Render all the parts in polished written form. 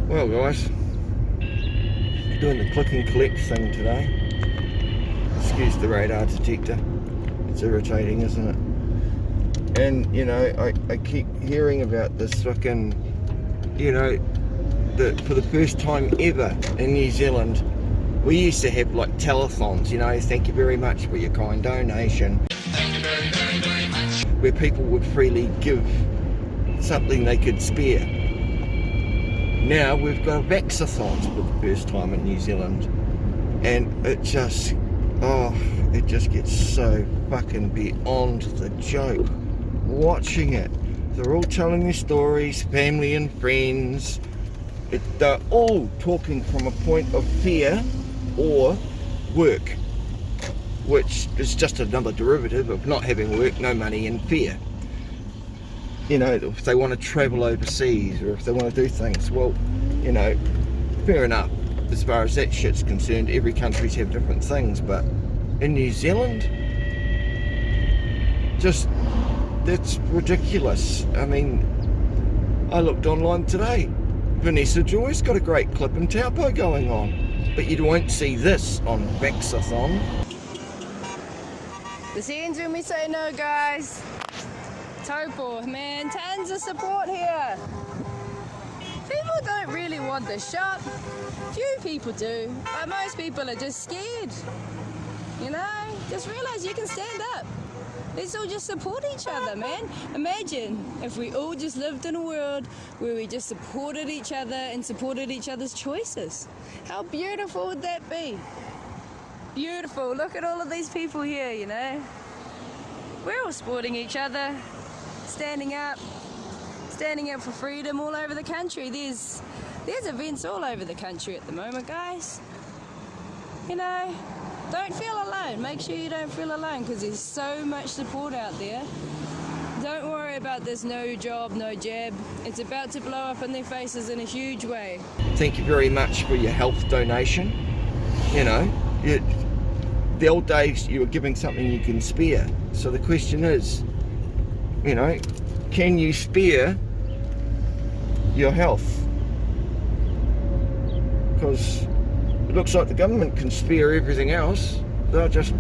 Well guys, doing the click and collect thing today. Excuse the radar detector, it's irritating, isn't it? And you know, I keep hearing about this fucking, you know, for the first time ever in New Zealand, we used to have like telethons, you know, thank you very much for your kind donation. Thank you very, very, very much. Where people would freely give something they could spare. Now we've got Vaxathons for the first time in New Zealand, and it just gets so fucking beyond the joke watching it. They're all telling their stories, family and friends. They're all talking from a point of fear or work, which is just another derivative of not having work, no money, and fear. You know, if they want to travel overseas or if they want to do things, well, you know, fair enough. As far as that shit's concerned, every country's have different things, but in New Zealand, just, that's ridiculous. I mean, I looked online today. Vanessa Joy's got a great clip in Taupo going on, but you won't see this on Vaxathon. This ends when we say no, guys. Taupo, man, tons of support here. People don't really want the shop. Few people do, but most people are just scared. You know, just realize you can stand up. Let's all just support each other, man. Imagine if we all just lived in a world where we just supported each other and supported each other's choices. How beautiful would that be? Beautiful. Look at all of these people here, you know. We're all supporting each other, standing up for freedom all over the country. There's events all over the country at the moment, guys. You know, don't feel alone. Make sure you don't feel alone, because there's so much support out there. Don't worry about this no job, no jab. It's about to blow up in their faces in a huge way. Thank you very much for your health donation. You know, the old days you were giving something you can spare. So the question is, you know, can you spare your health? Because it looks like the government can spare everything else. They're just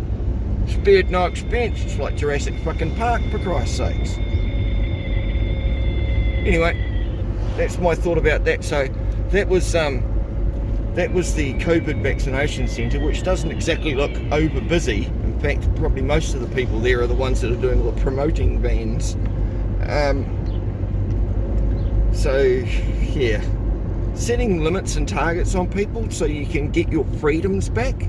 spared no expense. It's like Jurassic fucking Park, for Christ's sakes. Anyway, that's my thought about that. So that was the COVID vaccination centre, which doesn't exactly look over busy. In fact, probably most of the people there are the ones that are doing all the promoting vans. So yeah, setting limits and targets on people so you can get your freedoms back.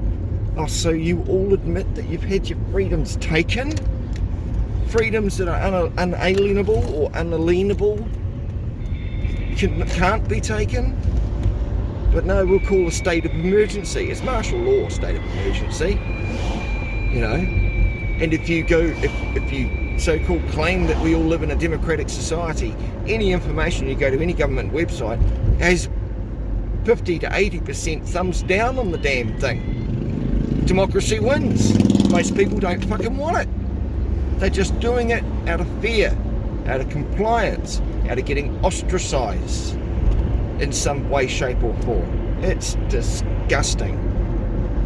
Oh, so you all admit that you've had your freedoms taken? Freedoms that are unalienable or unalienable can't be taken? But no, we'll call a state of emergency. It's martial law, state of emergency. You know, and if you so-called claim that we all live in a democratic society, any information you go to any government website has 50 to 80% thumbs down on the damn thing. Democracy wins. Most people don't fucking want it. They're just doing it out of fear, out of compliance, out of getting ostracized in some way, shape or form. It's disgusting.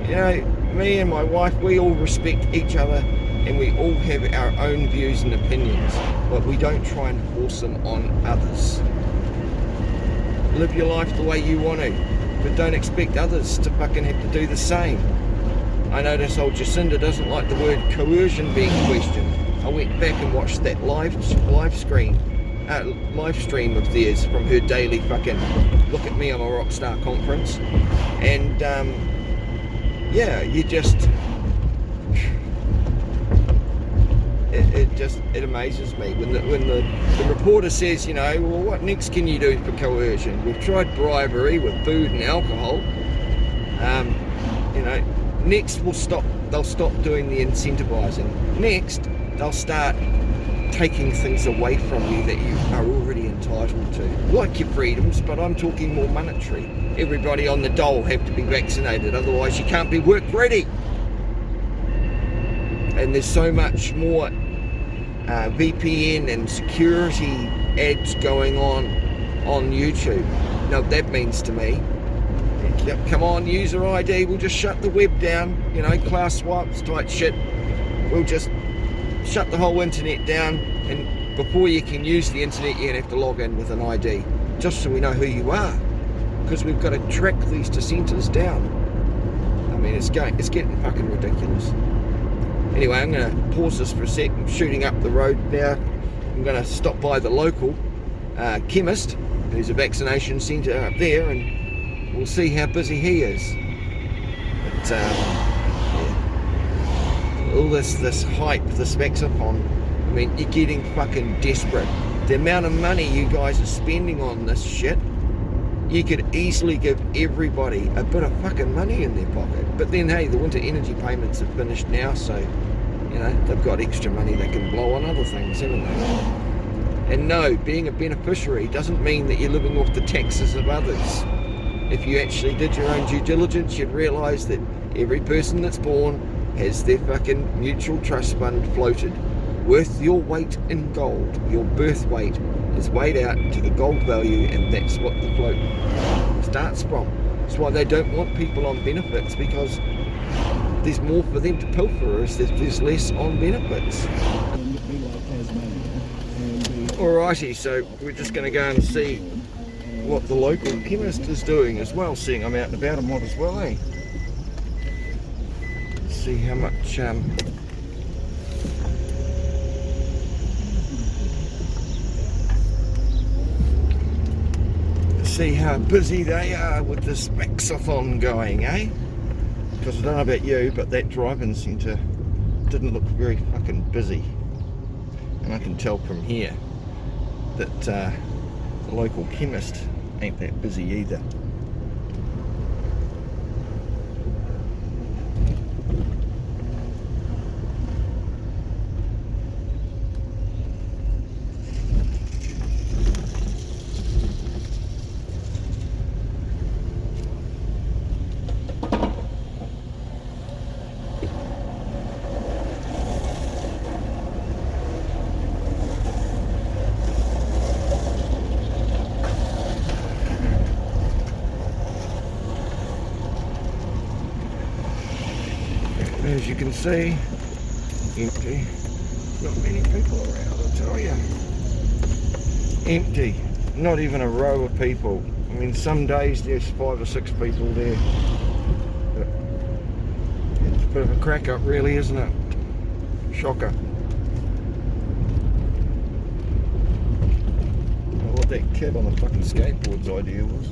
You know, me and my wife, we all respect each other and we all have our own views and opinions, but we don't try and force them on others. Live your life the way you want to, but don't expect others to fucking have to do the same. I notice old Jacinda doesn't like the word coercion being questioned. I went back and watched that live stream of theirs from her daily fucking Look at Me, I'm a Rock Star conference, and yeah, you just it amazes me when the reporter says, you know, well, what next can you do for coercion? We've tried bribery with food and alcohol. You know, next they'll stop doing the incentivizing. Next, they'll start taking things away from you that you are already entitled to, like your freedoms, but I'm talking more monetary. Everybody on the dole have to be vaccinated, otherwise you can't be work ready. And there's so much more VPN and security ads going on YouTube. Now what that means to me, come on, user ID, we'll just shut the web down, you know, class swipes type shit. We'll just shut the whole internet down, and before you can use the internet, you're gonna have to log in with an ID, just so we know who you are, because we've got to track these dissenters down. I mean, it's getting fucking ridiculous. Anyway, I'm gonna pause this for a sec. I'm shooting up the road now. I'm gonna stop by the local chemist. There's a vaccination centre up there, and we'll see how busy he is. But yeah. All this hype, this Vaxathon, I mean, you're getting fucking desperate. The amount of money you guys are spending on this shit, you could easily give everybody a bit of fucking money in their pocket. But then, hey, the winter energy payments are finished now, so, you know, they've got extra money they can blow on other things, haven't they? And no, being a beneficiary doesn't mean that you're living off the taxes of others. If you actually did your own due diligence, you'd realise that every person that's born has their fucking mutual trust fund floated worth your weight in gold. Your birth weight is weighed out to the gold value, and that's what the float starts from. That's why they don't want people on benefits, because there's more for them to pilfer as there's less on benefits. Alrighty, so we're just going to go and see what the local chemist is doing as well, seeing I'm out and about and what as well, eh? See how much see how busy they are with this Vaxathon going, eh? Because I don't know about you, but that drive-in centre didn't look very fucking busy, and I can tell from here that the local chemist ain't that busy either. As you can see, empty. Not many people around, I'll tell you. Empty. Not even a row of people. I mean, some days there's 5 or 6 people there. But it's a bit of a crack up, really, isn't it? Shocker. I don't know what that kid on the fucking skateboard's idea was.